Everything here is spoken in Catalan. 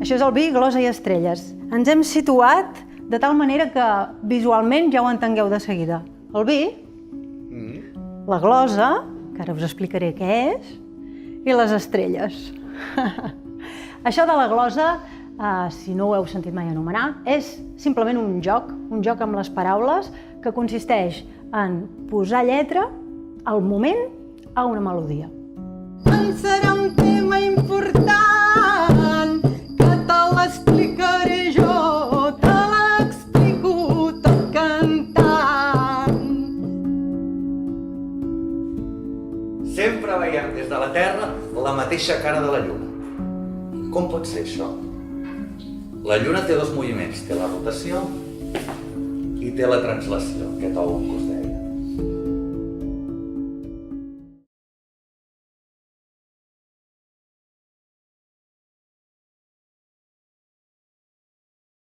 Això és el vi, glosa i estrelles. Ens hem situat de tal manera que visualment ja ho entengueu de seguida. El vi, la glosa, que ara us explicaré què és, i les estrelles. Això de la glosa, si no ho heu sentit mai anomenar, és simplement un joc amb les paraules que consisteix en posar lletra al moment a una melodia. Serà un tema important que te l'explicaré jo, te l'explico tot cantant. Sempre veiem des de la Terra la mateixa cara de la Lluna. Com pot ser això? La Lluna té dos moviments, té la rotació i té la translació, aquest ou